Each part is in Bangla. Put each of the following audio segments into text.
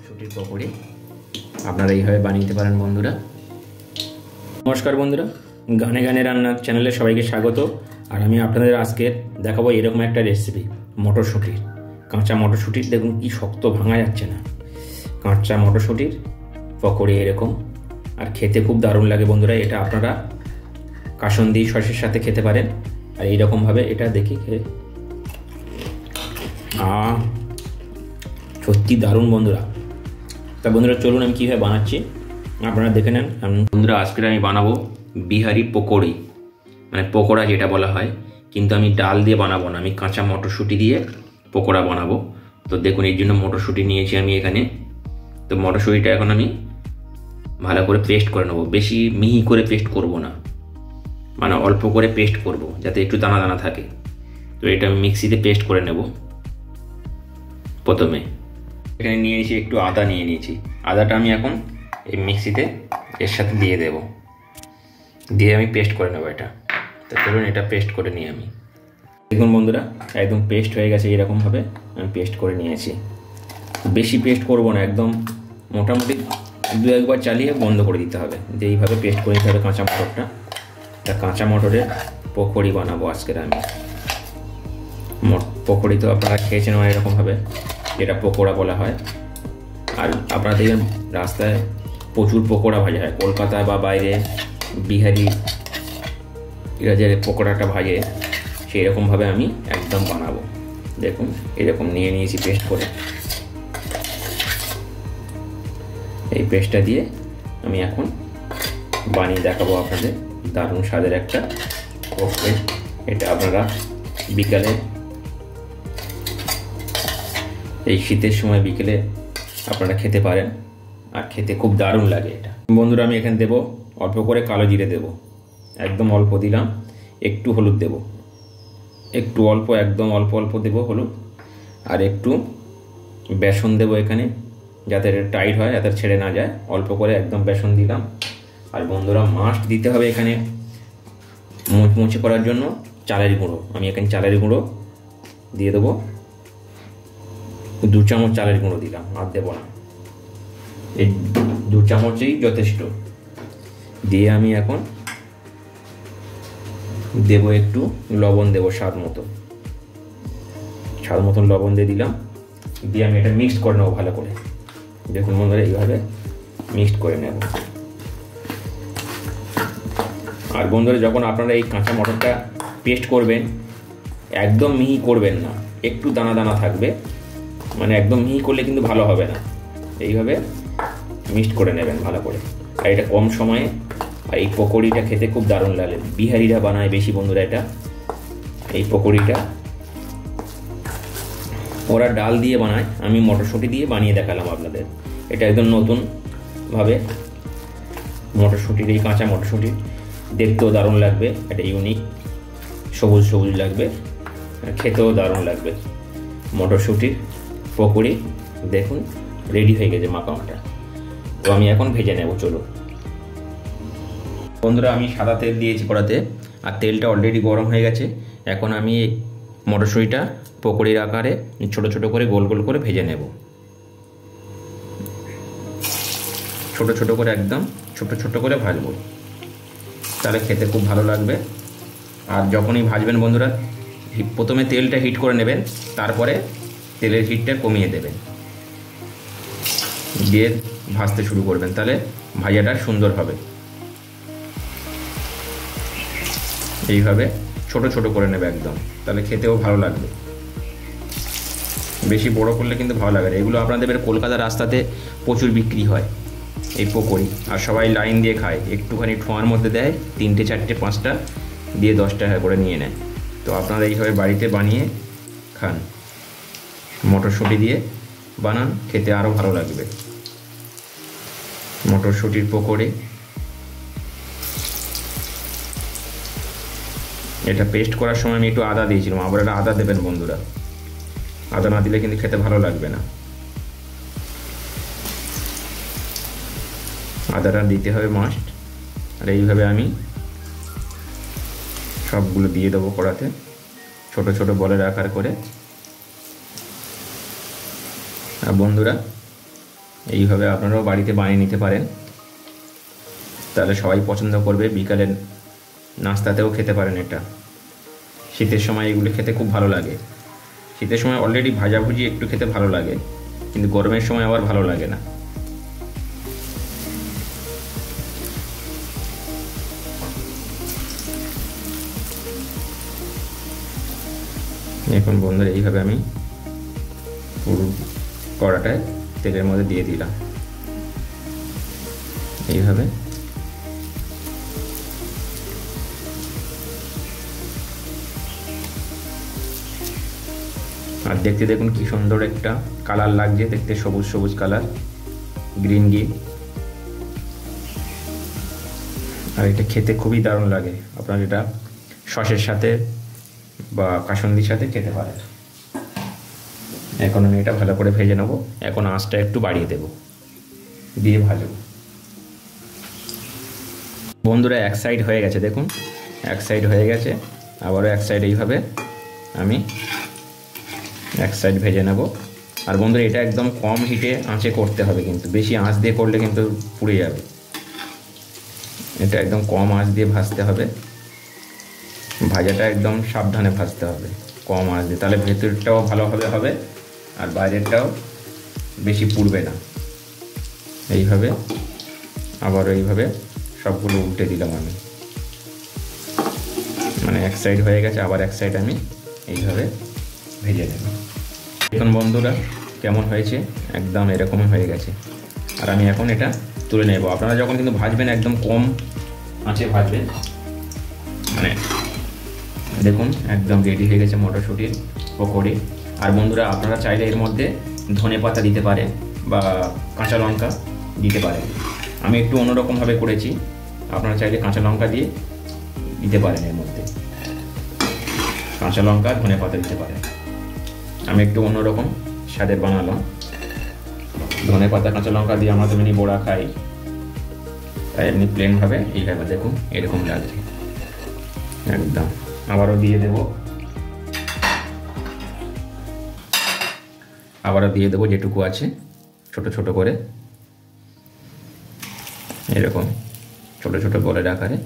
মটরশুঁটির পকোড়ি আপনারা এইভাবে বানিয়ে নিতে পারেন বন্ধুরা। নমস্কার বন্ধুরা, গানে গানে রান্নার চ্যানেলে সবাইকে স্বাগত। আর আমি আপনাদের আজকে দেখাবো এরকম একটা রেসিপি মটরশুঁটির, কাঁচা মটরশুঁটির। দেখুন কি শক্ত, ভাঙা যাচ্ছে না। কাঁচা মটরশুঁটির পকোড়ি এরকম, আর খেতে খুব দারুণ লাগে বন্ধুরা। এটা আপনারা কাসুন্দি সসের সাথে খেতে পারেন। আর এইরকমভাবে এটা দেখি খেয়ে সত্যি দারুণ বন্ধুরা। তা বন্ধুরা চলুন আমি কীভাবে বানাচ্ছি আপনারা দেখে নেন। বন্ধুরা আজকে আমি বানাবো বিহারি পকোড়ি, মানে পকোড়া যেটা বলা হয়, কিন্তু আমি ডাল দিয়ে বানাবো না, আমি কাঁচা মটরশুঁটি দিয়ে পকোড়া বানাবো। তো দেখুন এর জন্য মটরশুঁটি নিয়েছি আমি এখানে। তো মটরশুঁটিটা এখন আমি ভালো করে পেস্ট করে নেবো, বেশি মিহি করে পেস্ট করব না, মানে অল্প করে পেস্ট করব যাতে একটু দানা দানা থাকে। তো এটা আমি মিক্সিতে পেস্ট করে নেব। প্রথমে এখানে নিয়ে নিয়েছি একটু আদা, নিয়ে নিয়েছি আদাটা আমি এখন এই মিক্সিতে এর সাথে দিয়ে দেব, দিয়ে আমি পেস্ট করে নেব এটা। তো চলুন এটা পেস্ট করে নিই আমি। দেখুন বন্ধুরা একদম পেস্ট হয়ে গেছে, এরকমভাবে আমি পেস্ট করে নিয়েছি। বেশি পেস্ট করব না, একদম মোটামুটি দু একবার চালিয়ে বন্ধ করে দিতে হবে। যে এইভাবে পেস্ট করে দিতে হবে কাঁচা মটরটা। তা কাঁচা মটরের পকোড়ি বানাবো আজকের আমি। পকোড়ি তো আপনারা খেয়েছেন এরকমভাবে, যেটা পকোড়া বলা হয়। আর আপনারা দেখবেন রাস্তায় প্রচুর পকোড়া ভাজা হয়, কলকাতা বা বাইরে বিহারি এরা যে পকোড়াটা ভাজে, সেই রকমভাবে আমি একদম বানাবো। দেখুন এরকম নিয়ে নিয়েছি পেস্ট করে। এই পেস্টটা দিয়ে আমি এখন বানিয়ে দেখাবো আপনাদের দারুণ স্বাদের একটা পকোড়ি। এটা আপনারা বিকালে, এই শীতের সময় বিকেলে আপনারা খেতে পারেন, আর খেতে খুব দারুণ লাগে এটা। বন্ধুরা আমি এখানে দেবো অল্প করে কালো জিরে দেব, একদম অল্প দিলাম। একটু হলুদ দেব, একটু অল্প, একদম অল্প অল্প দেব হলুদ। আর একটু বেসন দেব এখানে, যাতে এটা টাইট হয়, যাতে ছেড়ে না যায়। অল্প করে একদম বেসন দিলাম। আর বন্ধুরা মাস্ট দিতে হবে এখানে মুচমুচে করার জন্য চালের গুঁড়ো। আমি এখানে চালের গুঁড়ো দিয়ে দেবো, 2 চামচ চালের গুঁড়ো দিলাম, আর দেবো না। এই 2 চামচই যথেষ্ট। দিয়ে আমি এখন দেব একটু লবণ, দেবো স্বাদ মতন লবণ দিয়ে দিলাম। দিয়ে আমি এটা মিক্সড করে নেবো ভালো করে। দেখুন বন্ধুরা এইভাবে মিক্সড করে নেব। আর বন্ধুরা যখন আপনারা এই কাঁচা মটরটা পেস্ট করবেন, একদম মিহি করবেন না, একটু দানা দানা থাকবে, মানে একদম মিহি করলে কিন্তু ভালো হবে না। এইভাবে মিক্সড করে নেবেন ভালো করে। আর এটা কম সময়ে, আর এই পকোড়িটা খেতে খুব দারুণ লাগে। বিহারিরা বানায় বেশি বন্ধুরা এটা, এই পকোড়িটা ওরা ডাল দিয়ে বানায়, আমি মটরশুঁটি দিয়ে বানিয়ে দেখালাম আপনাদের। এটা একদম নতুনভাবে মটরশুঁটির, এই কাঁচা মটরশুঁটি দেখতেও দারুণ লাগবে। এটা ইউনিক, সবুজ সবুজ লাগবে, খেতেও দারুণ লাগবে। মটরশুঁটির পকোড়ি দেখুন রেডি হয়ে গেছে মাখামাটা। তো আমি এখন ভেজে নেব। চলো বন্ধুরা আমি সাদা তেল দিয়েছি কড়াতে, আর তেলটা অলরেডি গরম হয়ে গেছে। এখন আমি মটরশুঁটিটা পকোড়ির আকারে ছোট ছোট করে গোল গোল করে ভেজে নেব। ছোট ছোট করে, একদম ছোট ছোট করে ভাজবো, তাহলে খেতে খুব ভালো লাগবে। আর যখনই ভাজবেন বন্ধুরা, প্রথমে তেলটা হিট করে নেবেন, তারপরে তেলের হিটটা কমিয়ে দেবেন, দিয়ে ভাজতে শুরু করবেন, তাহলে ভাজাটা সুন্দর হবে। এইভাবে ছোট ছোট করে নেবে একদম, তাহলে খেতেও ভালো লাগবে। বেশি বড় করলে কিন্তু ভালো লাগে না। এগুলো আপনাদের কলকাতার রাস্তাতে প্রচুর বিক্রি হয় এই পকোড়ি, আর সবাই লাইন দিয়ে খায়। একটুখানি ঠোঁয়ার মধ্যে দেয়, 3টে 4টে 5টা দিয়ে 10 টাকা করে নিয়ে নেয়। তো আপনারা এইভাবে বাড়িতে বানিয়ে খান, মটরশুঁটি দিয়ে বানান, খেতে আরও ভালো লাগবে। মটরশুঁটির পকোড়ি, এটা পেস্ট করার সময় আমি একটু আদা দিয়েছিলাম, আবার এটা আদা দেবেন বন্ধুরা। আদা না দিলে কিন্তু খেতে ভালো লাগবে না, আদাটা দিতে হবে মাস্ট। আর এইভাবে আমি সবগুলো দিয়ে দেবো কড়াতে, ছোট ছোট বলের আকার করে। আর বন্ধুরা এইভাবে আপনারাও বাড়িতে বানিয়ে নিতে পারেন, তাহলে সবাই পছন্দ করবে। বিকালের নাস্তাতেও খেতে পারেন এটা। শীতের সময় এগুলো খেতে খুব ভালো লাগে। শীতের সময় অলরেডি ভাজাভুজি একটু খেতে ভালো লাগে, কিন্তু গরমের সময় আবার ভালো লাগে না। এখন বন্ধুরা এইভাবে আমি পুরো কড়াটায় তেলের মধ্যে দিয়ে দিলাম এইভাবে। আর দেখতে দেখুন কি সুন্দর একটা কালার লাগছে, দেখতে সবুজ সবুজ কালার, গ্রিন গ্রিন। আর এটা খেতে খুবই দারুণ লাগে। আপনারা এটা সসের সাথে বা কাসুন্দির সাথে খেতে পারেন। এখন আমি এটা ভালো করে ভেজে নেব। এখন আঁচটা একটু বাড়িয়ে দেব, দিয়ে ভাজবো। বন্ধুরা এক সাইড হয়ে গেছে, দেখুন এক সাইড হয়ে গেছে। আবারও এক সাইড এইভাবে আমি এক সাইড ভেজে নেব। আর বন্ধুরা এটা একদম কম হিটে আঁচে করতে হবে, কিন্তু বেশি আঁচ দিয়ে করলে কিন্তু পুড়ে যাবে। এটা একদম কম আঁচ দিয়ে ভাজতে হবে। ভাজাটা একদম সাবধানে ভাজতে হবে, কম আঁচ দিয়ে, তাহলে ভেতরটাও ভালোভাবে হবে আর বাইরেরটাও বেশি পুড়বে না। এইভাবে আবার এইভাবে সবগুলো উল্টে দিলাম আমি, মানে এক সাইড হয়ে গেছে, আবার এক সাইড আমি এইভাবে ভেজে নেব। এখন বন্ধুরা কেমন হয়েছে, একদম এরকমই হয়ে গেছে। আর আমি এখন এটা তুলে নেব। আপনারা যখন কিন্তু ভাজবেন একদম কম আঁচে ভাজবেন। মানে দেখুন একদম রেডি হয়ে গেছে মটরশুঁটির পকোড়ি। আর বন্ধুরা আপনারা চাইলে এর মধ্যে ধনেপাতা দিতে পারেন বা কাঁচা লঙ্কা দিতে পারেন। আমি একটু অন্যরকমভাবে করেছি, আপনারা চাইলে কাঁচা লঙ্কা দিয়ে দিতে পারেন। এর মধ্যে কাঁচা লঙ্কা ধনেপাতা দিতে পারেন। আমি একটু অন্যরকম স্বাদের বানালাম। ধনেপাতা কাঁচা লঙ্কা দিয়ে আমরা তো এমনি বড়া খাই, তাই এমনি প্লেনভাবে এইভাবে দেখুন এরকম লাগছে একদম। আবারও দিয়ে দেবো যেটুকু আছে ছোট ছোট করে, এরকম ছোট ছোট বলের আকারে।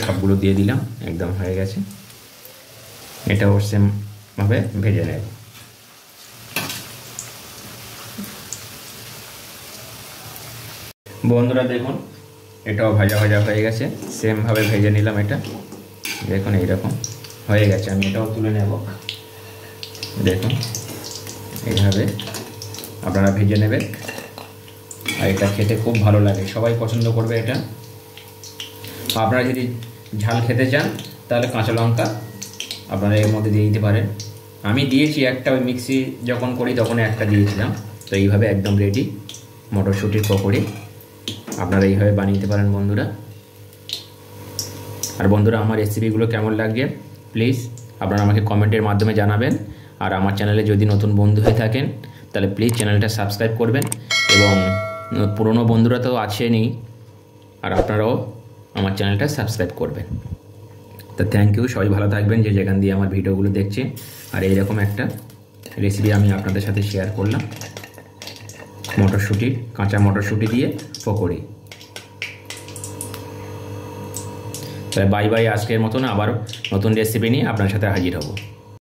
সবগুলো দিয়ে দিলাম, একদম হয়ে গেছে। এটাও সেমভাবে ভেজে নেব। বন্ধুরা দেখুন এটাও ভাজা ভাজা হয়ে গেছে, সেমভাবে ভেজে নিলাম। এটা দেখুন এইরকম হয়ে গেছে। আমি এটাও তুলে নেব। দেখুন এইভাবে আপনারা ভেজে নেবেন। আর এটা খেতে খুব ভালো লাগে, সবাই পছন্দ করবে এটা। আপনারা যদি ঝাল খেতে চান তাহলে কাঁচা লঙ্কা আপনারা এর মধ্যে দিয়ে দিতে পারেন। আমি দিয়েছি একটা, ওই মিক্সি যখন করি তখন একটা দিয়েছিলাম। তো এইভাবে একদম রেডি মটরশুঁটির পকোড়ি আপনারা এইভাবে বানিয়ে নিতে পারেন বন্ধুরা। আর বন্ধুরা আমার রেসিপিগুলো কেমন লাগছে প্লিজ আপনারা আমাকে কমেন্টের মাধ্যমে জানাবেন। আর আমার চ্যানেলে যদি নতুন বন্ধু হয়ে থাকেন তাহলে প্লিজ চ্যানেলটা সাবস্ক্রাইব করবেন। এবং পুরনো বন্ধুরা তো আছেনই, আর আপনারাও আমার চ্যানেলটা সাবস্ক্রাইব করবেন। তো থ্যাংক ইউ, সবাই ভালো থাকবেন যে যেখান দিয়ে আমার ভিডিওগুলো দেখছে। আর এইরকম একটা রেসিপি আমি আপনাদের সাথে শেয়ার করলাম, কাঁচা মটরশুঁটি দিয়ে পকোড়ি। তাই বাই বাই, আজকের মতন আবার নতুন রেসিপি নিয়ে আপনার সাথে হাজির হব।